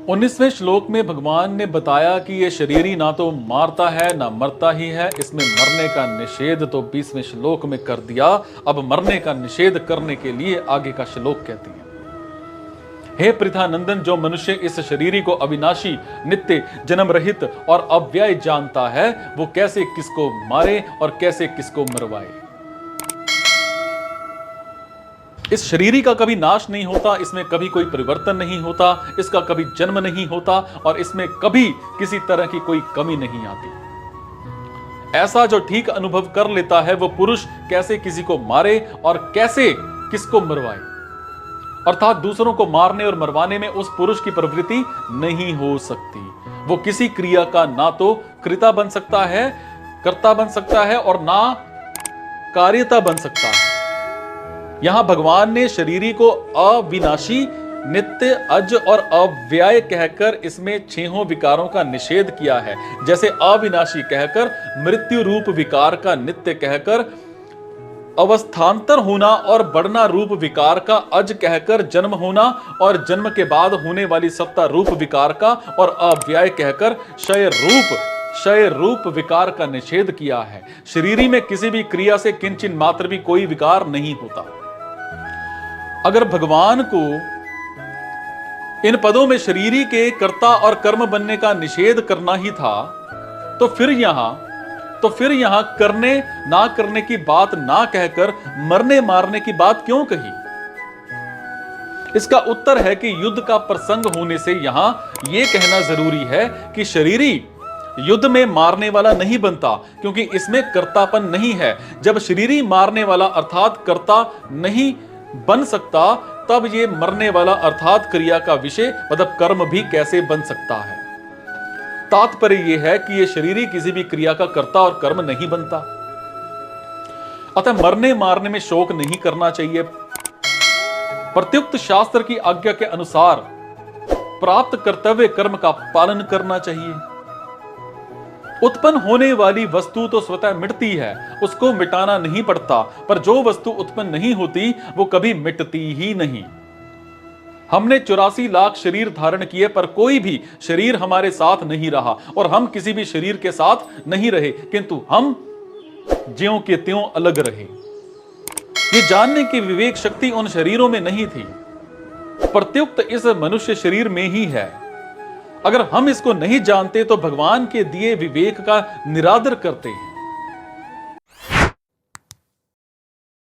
19वें श्लोक में भगवान ने बताया कि ये शरीर ही ना तो मारता है ना मरता ही है। इसमें मरने का निषेध तो 20वें श्लोक में कर दिया। अब मरने का निषेध करने के लिए आगे का श्लोक कहती है, हे पृथानंदन, जो मनुष्य इस शरीर को अविनाशी, नित्य, जन्म रहित और अव्यय जानता है, वो कैसे किसको मारे और कैसे किसको मरवाए। इस शरीर का कभी नाश नहीं होता, इसमें कभी कोई परिवर्तन नहीं होता, इसका कभी जन्म नहीं होता और इसमें कभी किसी तरह की कोई कमी नहीं आती। ऐसा जो ठीक अनुभव कर लेता है वो पुरुष कैसे किसी को मारे और कैसे किसको मरवाए, अर्थात दूसरों को मारने और मरवाने में उस पुरुष की प्रवृत्ति नहीं हो सकती। वो किसी क्रिया का ना तो कृता बन सकता है, कर्ता बन सकता है और ना कार्यता बन सकता है। यहां भगवान ने शरीरी को अविनाशी, नित्य, अज और अव्यय कहकर इसमें 6 विकारों का निषेध किया है। जैसे अविनाशी कहकर मृत्यु रूप विकार का नित्य कहकर, अवस्थांतर होना और बढ़ना रूप विकार का अज कहकर, जन्म होना और जन्म के बाद होने वाली सत्ता रूप विकार का और अव्यय कहकर क्षय रूप विकार का निषेध किया है। शरीरी में किसी भी क्रिया से किंचित मात्र भी कोई विकार नहीं होता। अगर भगवान को इन पदों में शरीरी के कर्ता और कर्म बनने का निषेध करना ही था, तो फिर यहां करने ना करने की बात ना कहकर मरने मारने की बात क्यों कही? इसका उत्तर है कि युद्ध का प्रसंग होने से यहां यह कहना जरूरी है कि शरीरी युद्ध में मारने वाला नहीं बनता, क्योंकि इसमें कर्तापन नहीं है। जब शरीरी मारने वाला अर्थात कर्ता नहीं बन सकता, तब ये मरने वाला अर्थात क्रिया का विषय मतलब कर्म भी कैसे बन सकता है। तात्पर्य यह है कि ये शरीरी किसी भी क्रिया का कर्ता और कर्म नहीं बनता। अतः मरने मारने में शोक नहीं करना चाहिए। प्रत्युक्त शास्त्र की आज्ञा के अनुसार प्राप्त कर्तव्य कर्म का पालन करना चाहिए। उत्पन्न होने वाली वस्तु तो स्वतः मिटती है, उसको मिटाना नहीं पड़ता, पर जो वस्तु उत्पन्न नहीं होती वो कभी मिटती ही नहीं। हमने 84 लाख शरीर धारण किए, पर कोई भी शरीर हमारे साथ नहीं रहा और हम किसी भी शरीर के साथ नहीं रहे, किंतु हम ज्यों के त्यों अलग रहे। ये जानने की विवेक शक्ति उन शरीरों में नहीं थी, प्रत्युक्त इस मनुष्य शरीर में ही है। अगर हम इसको नहीं जानते तो भगवान के दिए विवेक का निरादर करते हैं।